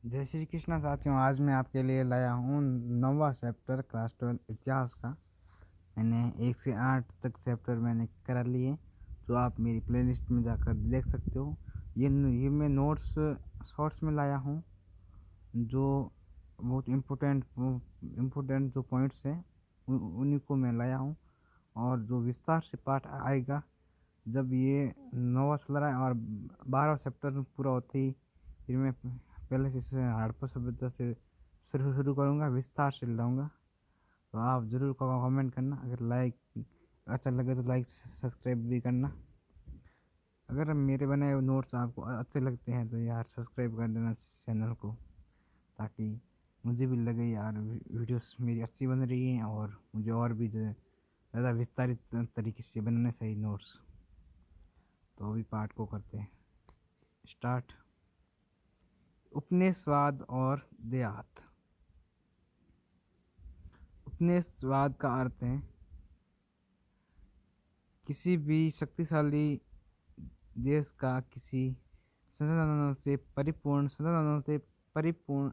जय श्री कृष्णा साथियों। आज मैं आपके लिए लाया हूँ 9वां चैप्टर क्लास 12 इतिहास का। मैंने 1 से 8 तक चैप्टर मैंने करा लिए, जो आप मेरी प्लेलिस्ट में जाकर देख सकते हो। ये मैं नोट्स शॉर्ट्स में लाया हूँ, जो बहुत इम्पोर्टेंट जो पॉइंट्स हैं उन्हीं को मैं लाया हूँ। और जो विस्तार से पाठ आएगा जब ये 9वां चल रहा है और 12वां चैप्टर पूरा होते ही, फिर मैं पहले से हड़प्पा सभ्यता से शुरू शुरू करूँगा, विस्तार से लाऊंगा। तो आप ज़रूर कमेंट करना, अगर लाइक अच्छा लगे तो लाइक सब्सक्राइब भी करना। अगर मेरे बनाए हुए नोट्स आपको अच्छे लगते हैं तो यार सब्सक्राइब कर देना चैनल को, ताकि मुझे भी लगे यार वीडियोस मेरी अच्छी बन रही हैं और मुझे और भी जो है ज़्यादा विस्तारित तरीके से बनाने चाहिए नोट्स। तो अभी पाठ को करते हैं स्टार्ट। उपनिवेशवाद और देहात। उपनिवेशवाद का अर्थ है किसी भी शक्तिशाली देश का किसी संसाधनों से परिपूर्ण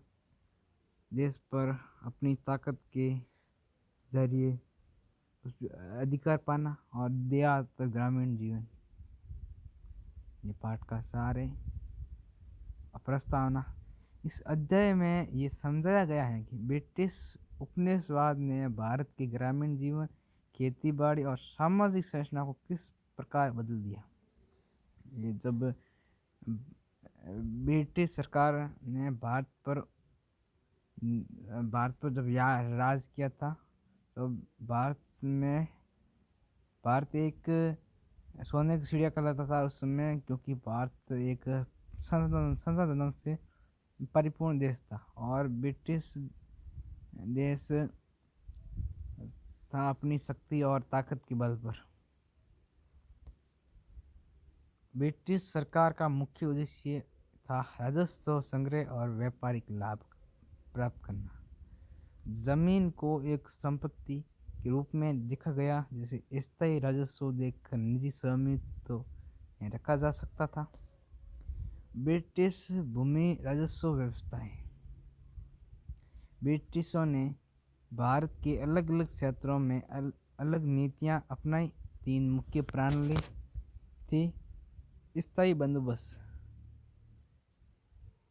देश पर अपनी ताकत के जरिए अधिकार पाना। और देहात ग्रामीण जीवन। ये पाठ का सार है। प्रस्तावना। इस अध्याय में ये समझाया गया है कि ब्रिटिश उपनिवेशवाद ने भारत के ग्रामीण जीवन, खेती बाड़ी और सामाजिक संरचना को किस प्रकार बदल दिया। ये जब ब्रिटिश सरकार ने भारत पर जब राज किया था, तो भारत एक सोने की चिड़िया कहलाता था उस समय, क्योंकि भारत एक संसाधनों से परिपूर्ण देश था और ब्रिटिश देश था अपनी शक्ति और ताकत के बल पर। ब्रिटिश सरकार का मुख्य उद्देश्य था राजस्व संग्रह और व्यापारिक लाभ प्राप्त करना। जमीन को एक संपत्ति के रूप में देखा गया, जिसे स्थायी राजस्व देकर निजी स्वामित्व में रखा जा सकता था। ब्रिटिश भूमि राजस्व व्यवस्थाएं। ब्रिटिशों ने भारत के अलग अलग क्षेत्रों में अलग नीतियां अपनाई। 3 मुख्य प्रणाली थी। स्थायी बंदोबस्त।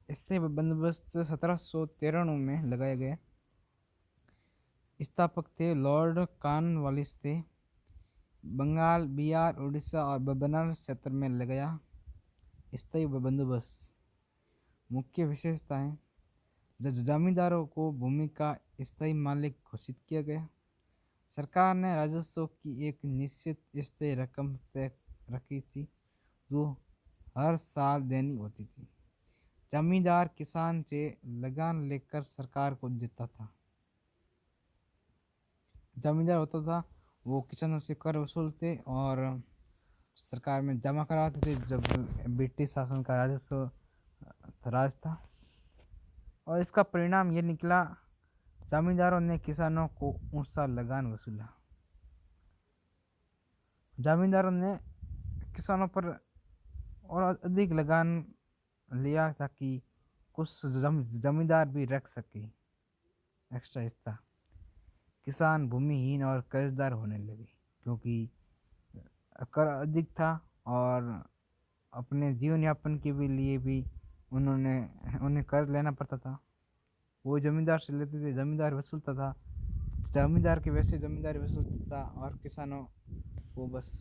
स्थायी बंदोबस्त 1793 में लगाया गया। स्थापक थे लॉर्ड कॉर्नवालिस थे। बंगाल, बिहार, उड़ीसा और बनारस क्षेत्र में लगाया स्थायी बंदोबस्त। मुख्य विशेषताएं। जमींदारों को भूमि का स्थायी मालिक घोषित किया गया। सरकार ने राजस्व की एक निश्चित स्थायी रकम तय रखी थी, जो हर साल देनी होती थी। जमींदार किसान से लगान लेकर सरकार को देता था। जमींदार होता था वो किसानों से कर वसूलते और सरकार में जमा कराते थे, जब ब्रिटिश शासन का राजस्व राज था। और इसका परिणाम ये निकला, जमींदारों ने किसानों को ऊंचा लगान वसूला। जमींदारों ने किसानों पर और अधिक लगान लिया, ताकि कुछ जमींदार भी रख सके एक्स्ट्रा हिस्सा। किसान भूमिहीन और कर्जदार होने लगे, क्योंकि कर अधिक था और अपने जीवन यापन के भी लिए भी उन्हें कर्ज लेना पड़ता था। वो जमींदार से लेते थे, जमींदार वसूलता था, जमींदार के वैसे जमींदार वसूलता था और किसानों को बस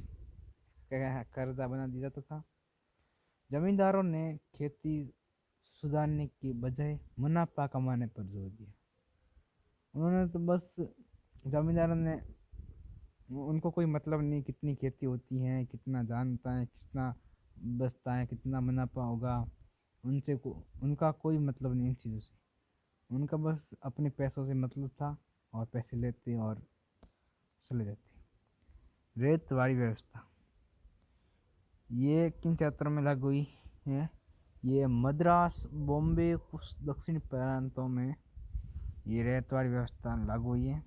कर्जा बना दिया जाता था। जमींदारों ने खेती सुधारने की बजाय मुनाफा कमाने पर जोर दिया। उन्होंने तो बस जमींदारों ने उनको कोई मतलब नहीं कितनी खेती होती है, कितना जानता है, कितना बचता है, कितना मुनाफा होगा, उनका कोई मतलब नहीं इन चीज़ों से। उनका बस अपने पैसों से मतलब था और पैसे लेते और चले जाते। रेतवाड़ी व्यवस्था ये किन क्षेत्रों में लागू हुई है। ये मद्रास, बॉम्बे, कुछ दक्षिणी प्रांतों में ये रेतवाड़ी व्यवस्था लागू हुई है।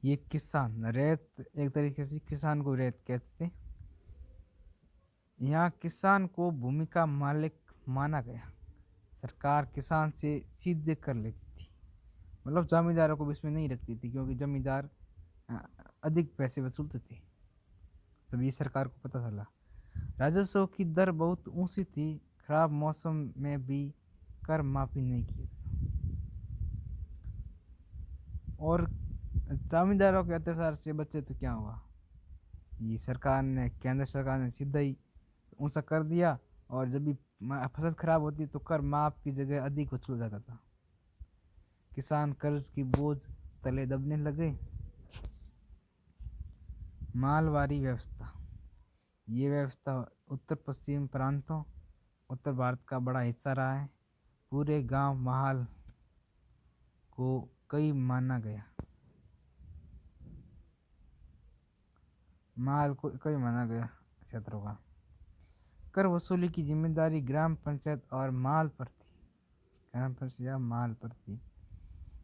ये किसान रेत, एक तरीके से किसान को रेत कहते थे। यहाँ किसान को भूमि का मालिक माना गया। सरकार किसान से सीधे कर लेती थी, मतलब जमींदारों को भी इसमें नहीं रखती थी, क्योंकि जमींदार अ, अधिक पैसे वसूलते थे। तब ये सरकार को पता चला। राजस्व की दर बहुत ऊंची थी, खराब मौसम में भी कर माफी नहीं की। और जमींदारों के अत्याचार से बचे तो क्या हुआ, ये सरकार ने, केंद्र सरकार ने सीधा ही ऊंचा कर दिया, और जब भी फसल खराब होती तो कर माफ की जगह अधिक वसूल जाता था। किसान कर्ज की बोझ तले दबने लगे। मालवारी व्यवस्था, ये व्यवस्था उत्तर पश्चिम प्रांतों, उत्तर भारत का बड़ा हिस्सा रहा है। पूरे गांव महाल को कई माना गया, माल को कई माना गया क्षेत्रों का। कर वसूली की जिम्मेदारी ग्राम पंचायत और माल पर थी, ग्राम पंचायत या माल पर थी।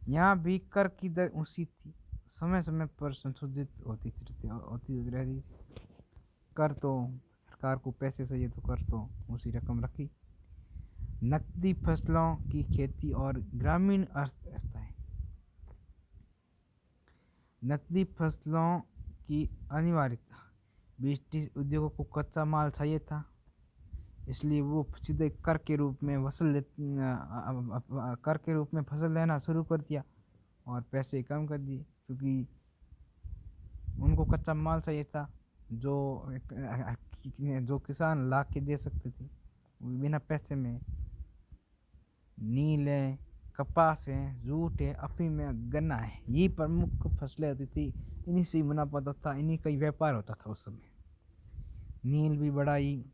यहाँ भी कर की दर ऊंची थी, समय समय पर संशोधित होती रहती थी। कर तो सरकार को पैसे चाहिए तो कर तो उसी रकम रखी। नकदी फसलों की खेती और ग्रामीण अर्थव्यवस्थाएं, नकदी फसलों की अनिवार्यता, ब्रिटिश उद्योगों को कच्चा माल चाहिए था, इसलिए वो सीधे कर के रूप में कर के रूप में फसल लेना शुरू कर दिया और पैसे कम कर दिए, क्योंकि उनको कच्चा माल चाहिए था जो किसान ला के दे सकते थे बिना पैसे में। नील है, कपास है, जूट है, अफीम है, गन्ना है, ये प्रमुख फसलें होती थी। इन्हीं से ही मुनाफा होता था, इन्हीं का ही व्यापार होता था उस समय। नील भी बड़ा ही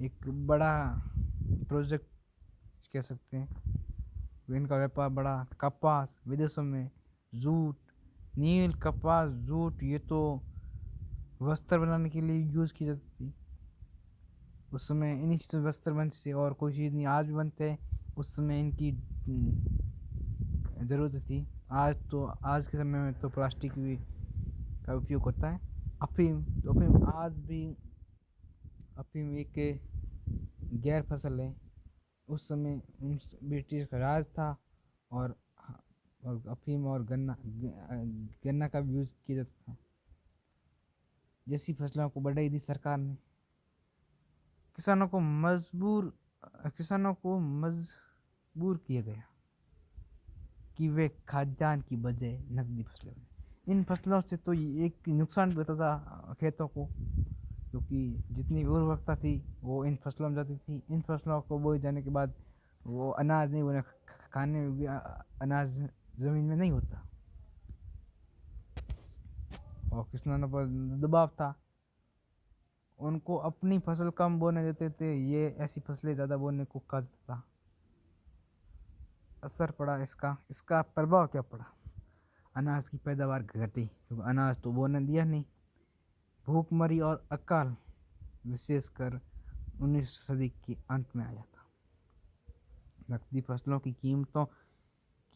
एक बड़ा प्रोजेक्ट कह सकते हैं, इनका व्यापार बड़ा। कपास विदेशों में, जूट, नील, कपास, जूट, ये तो वस्त्र बनाने के लिए यूज़ की जाती थी उस समय। इन्हीं से वस्त्र बनते थे और कोई चीज़ नहीं, आज भी बनते हैं। उस समय इनकी ज़रूरत थी। आज के समय में तो प्लास्टिक भी का उपयोग होता है। अफीम, तो अफीम आज भी, अफीम एक गैर फसल है। उस समय ब्रिटिश का राज था, और अफीम और गन्ना का भी यूज किया जाता था। जैसी फसलों को बढ़ाई दी सरकार ने, किसानों को मजबूर किया गया कि वे खाद्यान्न की बजाय नकदी फसलें बनाएं। इन फसलों से तो ये एक नुकसान भी होता था खेतों को, क्योंकि जितनी उर्वरकता थी वो इन फसलों में जाती थी। इन फसलों को बोए जाने के बाद वो अनाज नहीं बने, खाने में भी अनाज ज़मीन में नहीं होता, और किसानों पर दबाव था। उनको अपनी फसल कम बोने देते थे, ये ऐसी फसलें ज़्यादा बोने को कहा जाता था। असर पड़ा इसका प्रभाव क्या पड़ा, अनाज की पैदावार घटी, क्योंकि अनाज तो बोने दिया नहीं। भूखमरी और अकाल विशेषकर 19वीं सदी के अंत में आया था। नकदी फसलों की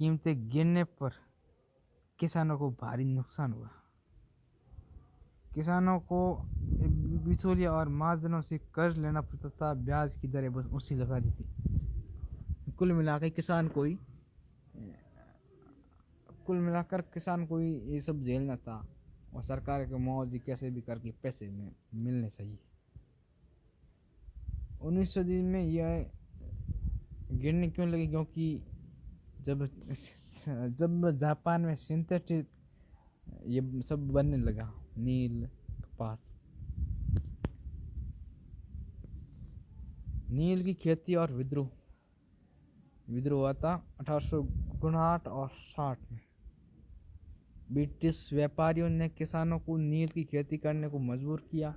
कीमतें गिरने पर किसानों को भारी नुकसान हुआ। किसानों को बिचौलिया और महाजनों से कर्ज लेना पड़ता था, ब्याज की दरें बस उसी लगा दी थी। कुल मिलाकर किसान को ही ये सब झेलना था, और सरकार के मौज कैसे भी करके पैसे में मिलने चाहिए। 19वीं सदी में यह गिरने क्यों लगी, क्योंकि जब जापान में सिंथेटिक ये सब बनने लगा, नील, कपास, नील की खेती और विद्रोह हुआ था 1859 और 60 में। ब्रिटिश व्यापारियों ने किसानों को नील की खेती करने को मजबूर किया।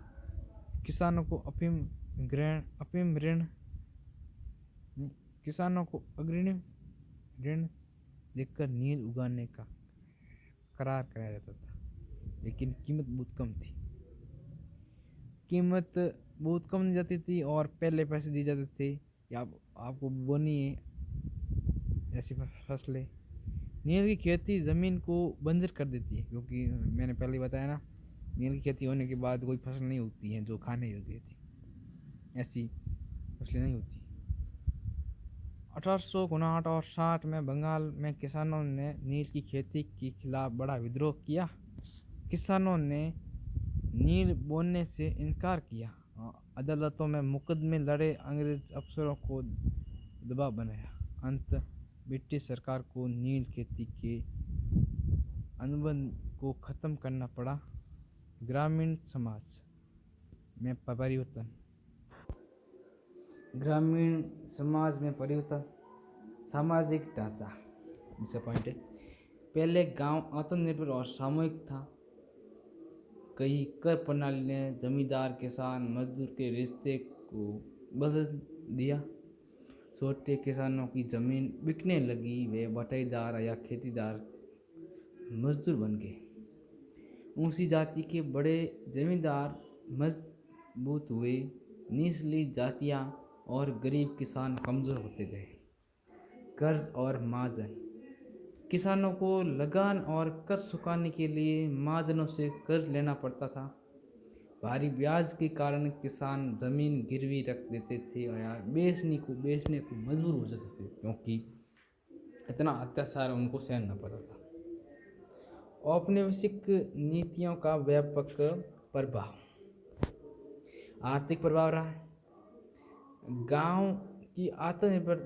किसानों को अग्रिम ऋण देकर नील उगाने का करार कराया जाता था, लेकिन कीमत बहुत कम दी जाती थी, और पहले पैसे दिए जाते थे कि आपको बोनी है ऐसी फसलें। नील की खेती ज़मीन को बंजर कर देती है, क्योंकि मैंने पहले बताया ना, नील की खेती होने के बाद कोई फसल नहीं होती है जो खाने योग्य थी, ऐसी फसलें नहीं होती। 1859 और 60 में बंगाल में किसानों ने नील की खेती के खिलाफ बड़ा विद्रोह किया। किसानों ने नील बोने से इनकार किया। अदालतों में मुकदमे लड़े, अंग्रेज अफसरों को दबाव बनाया। अंत ब्रिटिश सरकार को नील खेती के अनुबंध को ख़त्म करना पड़ा। ग्रामीण समाज में परिवर्तन। ग्रामीण समाज में परिवर्तन। सामाजिक ढांचा दूसरा पॉइंट है। पहले गांव आत्मनिर्भर और सामूहिक था। कई कर प्रणाली ने जमींदार किसान मजदूर के रिश्ते को बदल दिया। छोटे किसानों की जमीन बिकने लगी, वे बटाईदार या खेतीदार मजदूर बन गए। ऊंची जाति के बड़े जमींदार मजबूत हुए, निचली जातियां और गरीब किसान कमज़ोर होते गए। कर्ज और महाजन। किसानों को लगान और कर चुकाने के लिए महाजनों से कर्ज लेना पड़ता था। भारी ब्याज के कारण किसान जमीन गिरवी रख देते थे या बेचने को मजबूर हो जाते थे, क्योंकि इतना अत्याचार उनको सहन न पड़ता था। औपनिवेशिक नीतियों का व्यापक प्रभाव। आर्थिक प्रभाव रहा। गांव की आत्मनिर्भर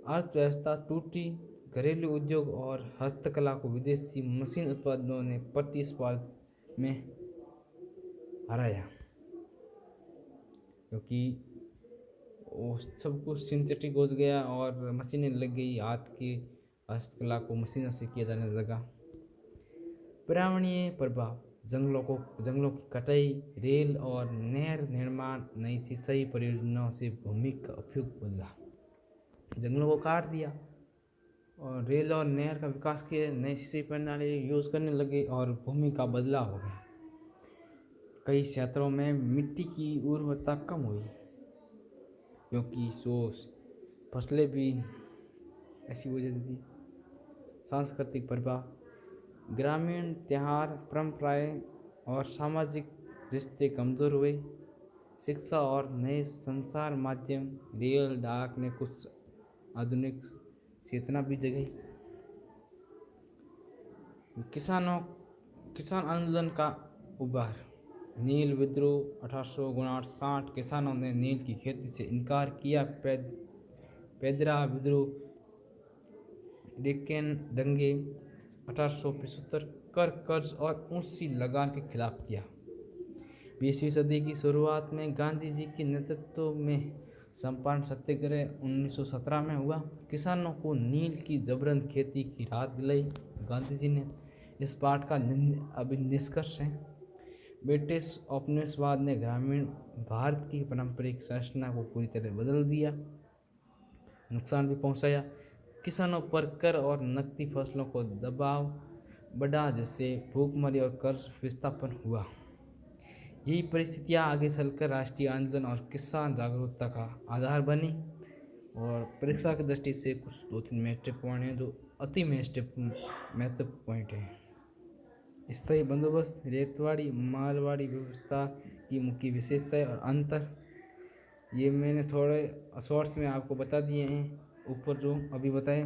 अर्थव्यवस्था टूटी। घरेलू उद्योग और हस्तकला को विदेशी मशीन उत्पादनों ने प्रतिस्पर्धा में हराया, क्योंकि वो सब कुछ सिंथेटिक हो गया और मशीनें लग गई। हाथ की हस्तकला को मशीनों से किया जाने लगा। पर्यावरणीय प्रभाव। जंगलों की कटाई, रेल और नहर निर्माण, नई सिंचाई परियोजनाओं से भूमि का उपयोग बदला। जंगलों को काट दिया और रेल और नहर का विकास किया, नई सिंचाई प्रणाली यूज़ करने लगे और भूमि का बदलाव हो गया। कई क्षेत्रों में मिट्टी की उर्वरता कम हुई, क्योंकि फसलें भी ऐसी वजह से थी। सांस्कृतिक प्रभाव। ग्रामीण त्योहार, परंपराएं और सामाजिक रिश्ते कमज़ोर हुए। शिक्षा और नए संचार माध्यम, रेल, डाक ने कुछ आधुनिक चेतना भी जगाई। किसान आंदोलन का उभार। नील विद्रोह 1859-60। किसानों ने नील की खेती से इनकार किया। पेदरा विद्रोह, डेक्कन दंगे 1875। कर, कर्ज और ऊंची लगान के खिलाफ किया। 20वीं सदी की शुरुआत में गांधी जी के नेतृत्व में चंपारण सत्याग्रह 1917 में हुआ। किसानों को नील की जबरन खेती की राहत दिलाई गांधी जी ने। इस पाठ का अभी निष्कर्ष है, ब्रिटिश उपनिवेशवाद ने ग्रामीण भारत की पारंपरिक संरचना को पूरी तरह बदल दिया, नुकसान भी पहुंचाया। किसानों पर कर और नकदी फसलों को दबाव बढ़ा, जिससे भूखमरी और कर्ज विस्थापन हुआ। यही परिस्थितियां आगे चलकर राष्ट्रीय आंदोलन और किसान जागरूकता का आधार बनी। और परीक्षा की दृष्टि से कुछ 2-3 महत्वपूर्ण हैं, जो अति महत्वपूर्ण पॉइंट हैं। स्थायी बंदोबस्त, रेतवाड़ी मालवाड़ी व्यवस्था की मुख्य विशेषताएं और अंतर, ये मैंने थोड़े शॉर्ट्स में आपको बता दिए हैं, ऊपर जो अभी बताए।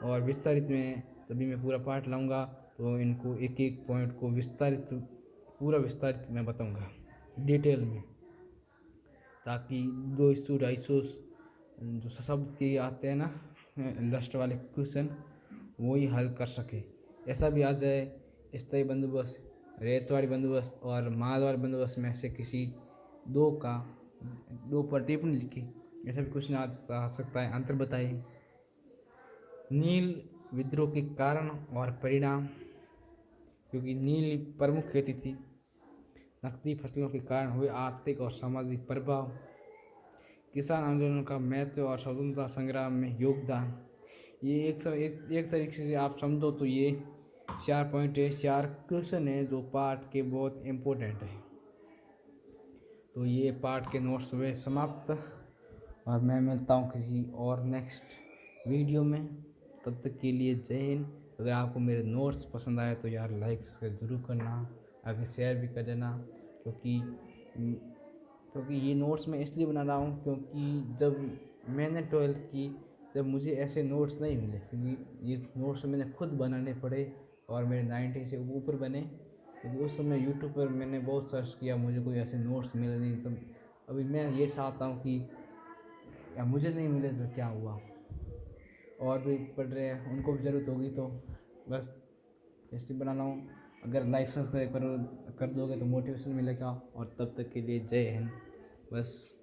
और विस्तारित में तभी मैं पूरा पाठ लाऊंगा, तो इनको एक एक पॉइंट को पूरा विस्तारित मैं बताऊंगा डिटेल में, ताकि 200-250 जो शब्द के आते हैं ना लास्ट वाले क्वेश्चन, वो ही हल कर सके। ऐसा भी आ जाए स्थायी बंदोबस्त, रेतवाड़ी बंदोबस्त और मालवाड़ी बंदोबस्त में से किसी दो पर टिप्पणी लिखी, ऐसा भी क्वेश्चन आ सकता है। अंतर बताए। नील विद्रोह के कारण और परिणाम, क्योंकि नील प्रमुख खेती थी। नकदी फसलों के कारण हुए आर्थिक और सामाजिक प्रभाव। किसान आंदोलन का महत्व और स्वतंत्रता संग्राम में योगदान। ये एक तरीके से आप समझो तो ये 4 पॉइंट है, 4 क्वेश्चन है जो पाठ के बहुत इम्पोर्टेंट है। तो ये पाठ के नोट्स हुए समाप्त, और मैं मिलता हूँ किसी और नेक्स्ट वीडियो में। तब तक के लिए जय हिंद। अगर आपको मेरे नोट्स पसंद आए तो यार लाइक ज़रूर करना, आगे शेयर भी कर देना, क्योंकि ये नोट्स मैं इसलिए बना रहा हूँ क्योंकि जब मैंने 12th की जब मुझे ऐसे नोट्स नहीं मिले, क्योंकि ये नोट्स मैंने खुद बनाने पड़े और मेरे 90 से ऊपर बने, क्योंकि उस समय यूट्यूब पर मैंने बहुत सर्च किया, मुझे कोई ऐसे नोट्स मिले नहीं। तो अभी मैं ये चाहता हूँ कि या मुझे नहीं मिले तो क्या हुआ, और भी पढ़ रहे हैं उनको भी ज़रूरत होगी, तो बस ऐसे बना रहा हूँ। अगर लाइक सब्सक्राइब कर दोगे तो मोटिवेशन मिलेगा। और तब तक के लिए जय हिंद। बस।